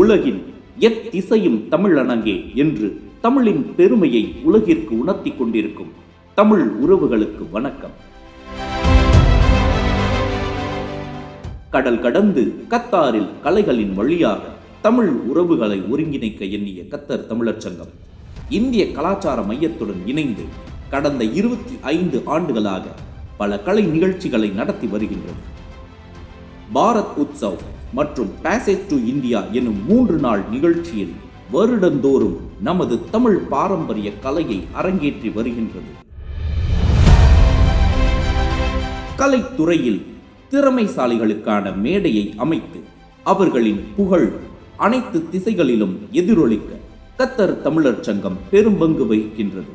உலகின் எத்திசையும் தமிழனங்கே என்று தமிழின் பெருமையை உலகிற்கு உணர்த்தி கொண்டிருக்கும் தமிழ் உறவுகளுக்கு வணக்கம். கடல் கடந்து கத்தாரில் கலைகளின் வழியாக தமிழ் உறவுகளை ஒருங்கிணைக்க எண்ணிய கத்தர் தமிழர் சங்கம் இந்திய கலாச்சார மையத்துடன் இணைந்து கடந்த 25 ஆண்டுகளாக பல கலை நிகழ்ச்சிகளை நடத்தி வருகின்றது. பாரத் உத்சவ் மற்றும் பேசேஜ் டு இந்தியா எனும் 3 நாள் நிகழ்ச்சியில் வருடந்தோறும் நமது தமிழ் பாரம்பரிய கலையை அரங்கேற்றி வருகின்றது. கலைத்துறையில் திறமைசாலிகளுக்கான மேடையை அமைத்து அவர்களின் புகழ் அனைத்து திசைகளிலும் எதிரொலிக்க கத்தர் தமிழர் சங்கம் பெரும் பங்கு வகிக்கின்றது.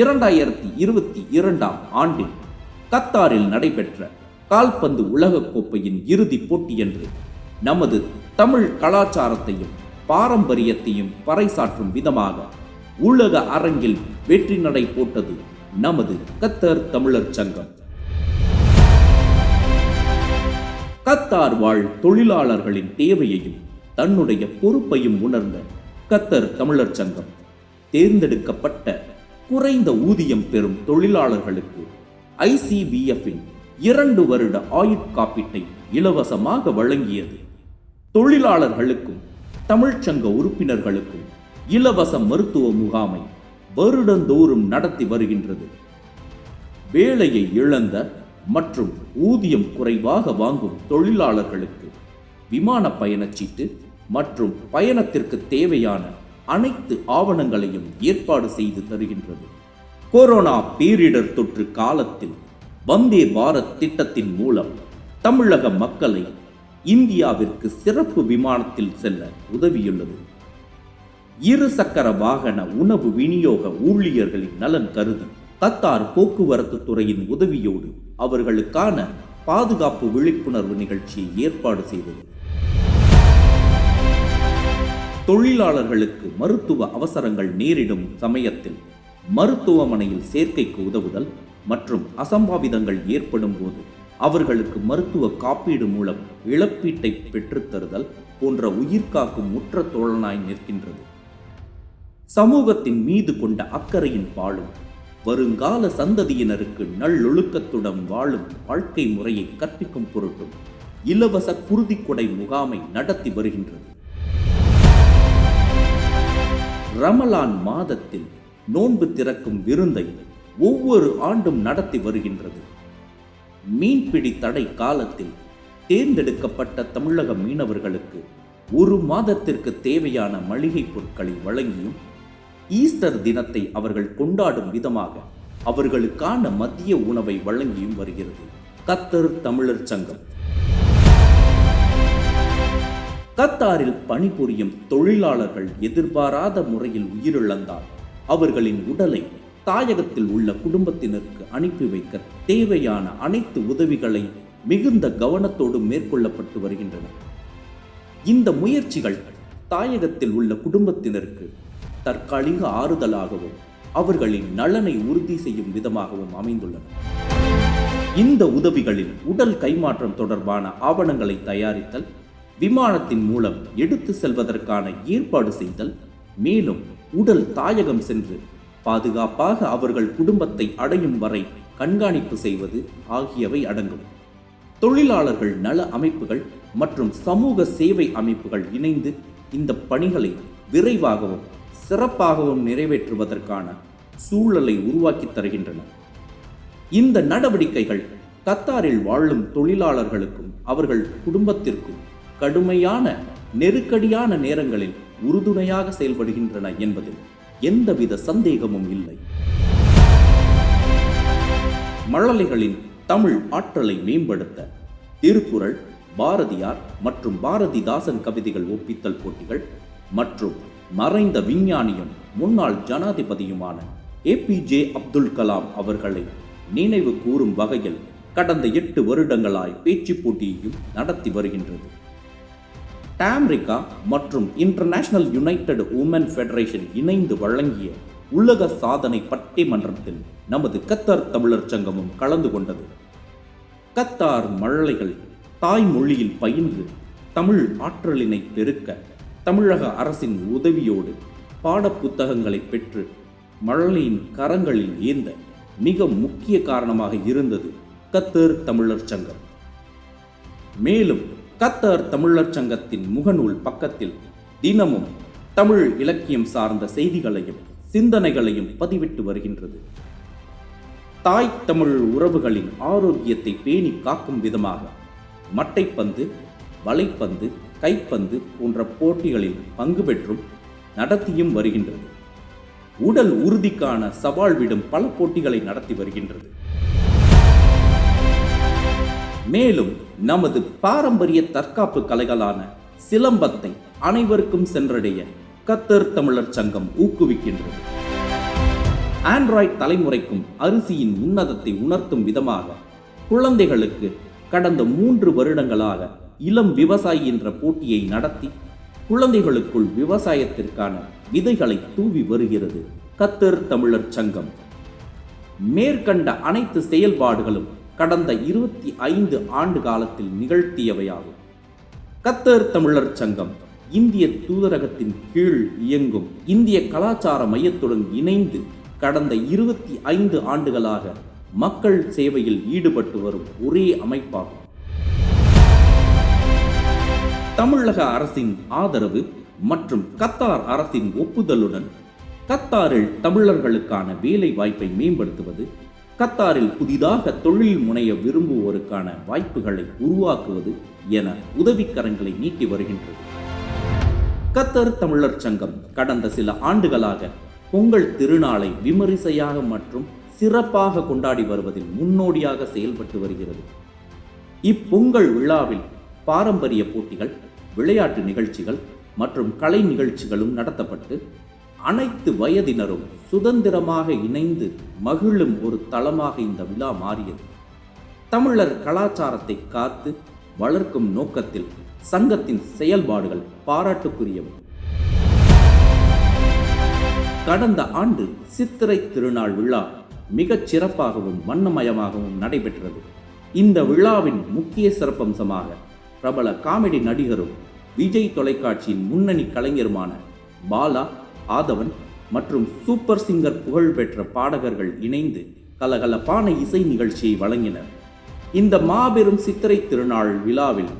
2022 ஆண்டில் கத்தாரில் நடைபெற்ற கால்பந்து உலகக்கோப்பையின் இறுதிப் போட்டியன்று நமது தமிழ் கலாச்சாரத்தையும் பாரம்பரியத்தையும் பறைசாற்றும் விதமாக உலக அரங்கில் வெற்றி நடை போட்டது நமது கத்தர் தமிழர் சங்கம். கத்தார் வாழ் தொழிலாளர்களின் தேவையையும் தன்னுடைய பொறுப்பையும் உணர்ந்த கத்தர் தமிழர் சங்கம் தேர்ந்தெடுக்கப்பட்ட குறைந்த ஊதியம் பெறும் தொழிலாளர்களுக்கு ICBF-இன் 2 வருட ஆயுட்காப்பீட்டை இலவசமாக வழங்கியது. தொழிலாளர்களுக்கும் தமிழ்ச்சங்க உறுப்பினர்களுக்கும் இலவச மருத்துவ முகாமை வருடந்தோறும் நடத்தி வருகின்றது. வேலையை இழந்த மற்றும் ஊதியம் குறைவாக வாங்கும் தொழிலாளர்களுக்கு விமான பயணச்சீட்டு மற்றும் பயணத்திற்கு தேவையான அனைத்து ஆவணங்களையும் ஏற்பாடு செய்து தருகின்றது. கொரோனா பேரிடர் தொற்று காலத்தில் வந்தே பாரத் திட்டத்தின் மூலம் தமிழக மக்களை இந்தியாவிற்கு சிறப்பு விமானத்தில் செல்ல உதவியுள்ளது. 2 சக்கர வாகன உணவு விநியோக ஊழியர்களின் நலன் கருதி கத்தார் போக்குவரத்து துறையின் உதவியோடு அவர்களுக்கான பாதுகாப்பு விழிப்புணர்வு நிகழ்ச்சியை ஏற்பாடு செய்தது. தொழிலாளர்களுக்கு மருத்துவ அவசரங்கள் நேரிடும் சமயத்தில் மருத்துவமனையில் சேர்க்கைக்கு உதவுதல் மற்றும் அசம்பாவிதங்கள் ஏற்படும் போது அவர்களுக்கு மருத்துவ காப்பீடு மூலம் இழப்பீட்டை பெற்றுத்தருதல் போன்ற உயிர்காக்கும் முற்ற தோழனாய் நிற்கின்றது. சமூகத்தின் மீது கொண்ட அக்கறையின் பாலும் வருங்கால சந்ததியினருக்கு நல்லொழுக்கத்துடன் வாழும் வாழ்க்கை முறையை கற்பிக்கும் பொருட்டும் இலவச குருதிக்கொடை முகாமை நடத்தி வருகின்றது. ரமலான் மாதத்தில் நோன்பு திறக்கும் விருந்தை ஒவ்வொரு ஆண்டும் நடத்தி வருகின்றது. மீன்பிடி தடை காலத்தில் தேர்ந்தெடுக்கப்பட்ட தமிழக மீனவர்களுக்கு 1 மாதத்திற்கு தேவையான மளிகை பொருட்களை வழங்கியும் ஈஸ்டர் தினத்தை அவர்கள் கொண்டாடும் விதமாக அவர்களுக்கான மதிய உணவை வழங்கியும் வருகிறது கத்தர் தமிழர் சங்கம். கத்தாரில் பணிபுரியும் தொழிலாளர்கள் எதிர்பாராத முறையில் உயிரிழந்தால் அவர்களின் உடலை தாயகத்தில் உள்ள குடும்பத்தினருக்கு அனுப்பி வைக்க தேவையான அனைத்து உதவிகளை மிகுந்த கவனத்தோடு மேற்கொள்ளப்பட்டு வருகின்றன. இந்த முயற்சிகள் தாயகத்தில் உள்ள குடும்பத்தினருக்கு தற்காலிக ஆறுதலாகவும் அவர்களின் நலனை உறுதி செய்யும் விதமாகவும் அமைந்துள்ளன. இந்த உதவிகளில் உடல் கைமாற்றம் தொடர்பான ஆவணங்களை தயாரித்தல், விமானத்தின் மூலம் எடுத்து செல்வதற்கான ஏற்பாடு செய்தல், மேலும் உடல் தாயகம் சென்று பாதுகாப்பாக அவர்கள் குடும்பத்தை அடையும் வரை கண்காணிப்பு செய்வது ஆகியவை அடங்கும். தொழிலாளர்கள் நல அமைப்புகள் மற்றும் சமூக சேவை அமைப்புகள் இணைந்து இந்த பணிகளை விரைவாகவும் சிறப்பாகவும் நிறைவேற்றுவதற்கான சூழலை உருவாக்கி தருகின்றன. இந்த நடவடிக்கைகள் கத்தாரில் வாழும் தொழிலாளர்களுக்கும் அவர்கள் குடும்பத்திற்கும் கடுமையான நெருக்கடியான நேரங்களில் உறுதுணையாக செயல்படுகின்றன என்பதில் எந்தவித சந்தேகமும் இல்லை. மழலைகளின் தமிழ் ஆற்றலை மேம்படுத்த திருக்குறள், பாரதியார் மற்றும் பாரதிதாசன் கவிதைகள் ஒப்பித்தல் போட்டிகள் மற்றும் மறைந்த விஞ்ஞானியும் முன்னாள் ஜனாதிபதியுமான APJ அப்துல் கலாம் அவர்களை நினைவு கூறும் வகையில் கடந்த 8 வருடங்களாய் பேச்சு போட்டியையும் நடத்தி வருகின்றது. அமெரிக்கா மற்றும் இன்டர்நேஷனல் யுனைடெட் உமன் ஃபெடரேஷன் இணைந்து வழங்கிய உலக சாதனை பட்டிமன்றத்தில் நமது கத்தார் தமிழர் சங்கமும் கலந்து கொண்டது. கத்தார் மழலைகள் தாய்மொழியில் பயின்று தமிழ் ஆற்றலினை பெருக்க தமிழக அரசின் உதவியோடு பாடப்புத்தகங்களை பெற்று மழலையின் கரங்களில் ஏந்த மிக முக்கிய காரணமாக இருந்தது கத்தர் தமிழர் சங்கம். மேலும் கத்தர் தமிழர் சங்கத்தின் முகநூல் பக்கத்தில் தினமும் தமிழ் இலக்கியம் சார்ந்த செய்திகளையும் சிந்தனைகளையும் பதிவிட்டு வருகின்றது. தாய் தமிழ் உறவுகளின் ஆரோக்கியத்தை பேணி காக்கும் விதமாக மட்டைப்பந்து, வலைப்பந்து, கைப்பந்து போன்ற போட்டிகளில் பங்கு பெற்றும் நடத்தியும் வருகின்றது. உடல் உறுதிக்கான சவால் விடும் பல போட்டிகளை நடத்தி வருகின்றது. மேலும் நமது பாரம்பரிய தற்காப்பு கலைகளான சிலம்பத்தை அனைவருக்கும் சென்றடைய கத்தர் தமிழர் சங்கம் ஊக்குவிக்கின்றது. ஆண்ட்ராய்டு தலைமுறைக்கும் அரிசியின் உன்னதத்தை உணர்த்தும் விதமாக குழந்தைகளுக்கு கடந்த 3 வருடங்களாக இளம் விவசாயி என்ற போட்டியை நடத்தி குழந்தைகளுக்குள் விவசாயத்திற்கான விதைகளை தூவி வருகிறது கத்தர் தமிழர் சங்கம். மேற்கண்ட அனைத்து செயல்பாடுகளும் கடந்த 25 ஆண்டு காலத்தில் நிகழ்த்தியவையாகும். கத்தர் தமிழர் சங்கம் இந்திய தூதரகத்தின் கீழ் இயங்கும் இந்திய கலாச்சார மையத்துடன் இணைந்து கடந்த 25 ஆண்டுகளாக மக்கள் சேவையில் ஈடுபட்டு வரும் ஒரே அமைப்பாகும். தமிழக அரசின் ஆதரவு மற்றும் கத்தார் அரசின் ஒப்புதலுடன் கத்தாரில் தமிழர்களுக்கான வேலை வாய்ப்பை மேம்படுத்துவது, கத்தாரில் புதிதாக தொழில் முனைய விரும்புவோருக்கான வாய்ப்புகளை உருவாக்குவது என உதவிக்கரங்களை நீட்டி வருகின்றது. கத்தர் தமிழர் சங்கம் கடந்த சில ஆண்டுகளாக பொங்கல் திருநாளை விமரிசையாக மற்றும் சிறப்பாக கொண்டாடி வருவதில் முன்னோடியாக செயல்பட்டு வருகிறது. இப்பொங்கல் விழாவில் பாரம்பரிய போட்டிகள், விளையாட்டு நிகழ்ச்சிகள் மற்றும் கலை நிகழ்ச்சிகளும் நடத்தப்பட்டு அனைத்து வயதினரும் சுதந்திரமாக இணைந்து மகிழும் ஒரு தளமாக இந்த விழா மாறியது. தமிழர் கலாச்சாரத்தை காத்து வளர்க்கும் நோக்கத்தில் சங்கத்தின் செயல்பாடுகள் பாராட்டுக்குரியவை. கடந்த ஆண்டு சித்திரை திருநாள் விழா மிகச் சிறப்பாகவும் வண்ணமயமாகவும் நடைபெற்றது. இந்த விழாவின் முக்கிய சிறப்பம்சமாக பிரபல காமெடி நடிகரும் விஜய் தொலைக்காட்சியின் முன்னணி கலைஞருமான பாலா, ஆதவன் மற்றும் சூப்பர் சிங்கர் புகழ்பெற்ற பாடகர்கள் இணைந்து கலகலப்பான இசை நிகழ்ச்சியை வழங்கினர். இந்த மாபெரும் சித்திரை திருநாள் விழாவில்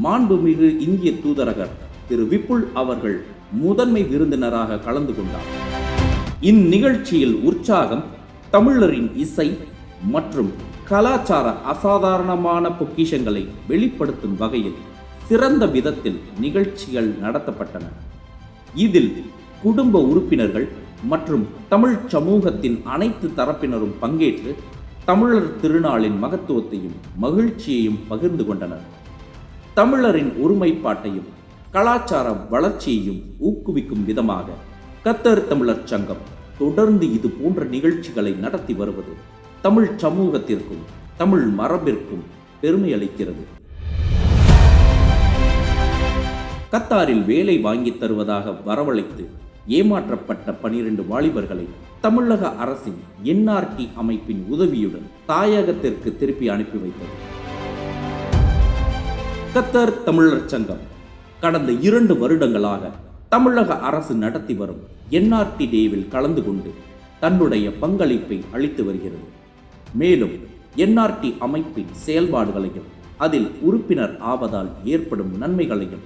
மாண்புமிகு இந்திய தூதரகர் திரு விபுல் அவர்கள் முதன்மை விருந்தினராக கலந்து கொண்டார். இந்நிகழ்ச்சியில் உற்சாகம், தமிழரின் இசை மற்றும் கலாச்சார அசாதாரணமான பொக்கிஷங்களை வெளிப்படுத்தும் வகையில் சிறந்த விதத்தில் நிகழ்ச்சிகள் நடத்தப்பட்டன. இதில் குடும்ப உறுப்பினர்கள் மற்றும் தமிழ் சமூகத்தின் அனைத்து தரப்பினரும் பங்கேற்று தமிழர் திருநாளின் மகத்துவத்தையும் மகிழ்ச்சியையும் பகிர்ந்து கொண்டனர். தமிழரின் ஒருமைப்பாட்டையும் கலாச்சார வளர்ச்சியையும் ஊக்குவிக்கும் விதமாக கத்தர் தமிழர் சங்கம் தொடர்ந்து இது போன்ற நிகழ்ச்சிகளை நடத்தி வருவது தமிழ் சமூகத்திற்கும் தமிழ் மரபிற்கும் பெருமை அளிக்கிறது. கத்தாரில் வேலை வாங்கி தருவதாக வரவழைத்து ஏமாற்றப்பட்ட 12 வாலிபர்களை தமிழக அரசின் NRT அமைப்பின் உதவியுடன் தாயகத்திற்கு திருப்பி அனுப்பி வைத்தது. கத்தர் தமிழர் சங்கம் கடந்த 2 வருடங்களாக தமிழக அரசு நடத்தி வரும் NRT டேவில் கலந்து கொண்டு தன்னுடைய பங்களிப்பை அளித்து வருகிறது. மேலும் NRT அமைப்பின் செயல்பாடுகளையும் அதில் உறுப்பினர் ஆவதால் ஏற்படும் நன்மைகளையும்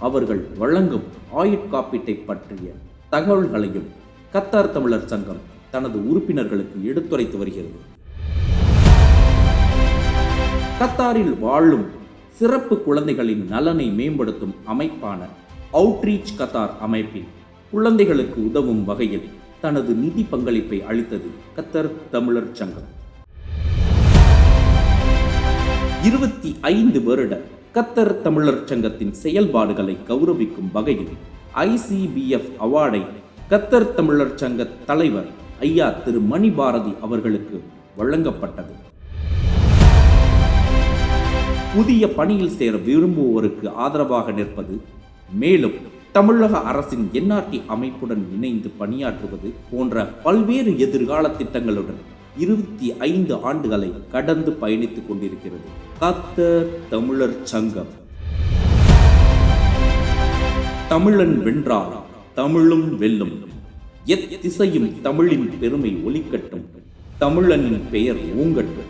அவர்கள் வழங்கும் ஆயுட்காப்பீட்டை பற்றிய தகவல்களையும் கத்தார் தமிழர் சங்கம் தனது உறுப்பினர்களுக்கு எடுத்துரைத்து வருகிறது. கத்தாரில் வாழும் சிறப்பு குழந்தைகளின் நலனை மேம்படுத்தும் அமைப்பான அவுட்ரீச் கத்தார் அமைப்பின் குழந்தைகளுக்கு உதவும் வகையில் தனது நிதி பங்களிப்பை அளித்தது கத்தர் தமிழர் சங்கம். 25 வருட கத்தர் தமிழர் சங்கத்தின் செயல்பாடுகளை கௌரவிக்கும் வகையில் ICBF அவார்டை கத்தர் தமிழர் சங்க தலைவர் ஐயா திரு மணி பாரதி அவர்களுக்கு வழங்கப்பட்டது. புதிய பணியில் சேர விரும்புவோருக்கு ஆதரவாக நிற்பது, மேலும் தமிழக அரசின் NRT அமைப்புடன் இணைந்து பணியாற்றுவது போன்ற பல்வேறு எதிர்கால திட்டங்களுடன் 25 ஆண்டுகளை கடந்து பயணித்துக் கொண்டிருக்கிறது கத்தர் தமிழர் சங்கம். தமிழன் வென்றால் தமிழும் வெல்லும். எத்திசையும் தமிழின் பெருமை ஒலிக்கட்டும். தமிழனின் பெயர் ஓங்கட்டும்.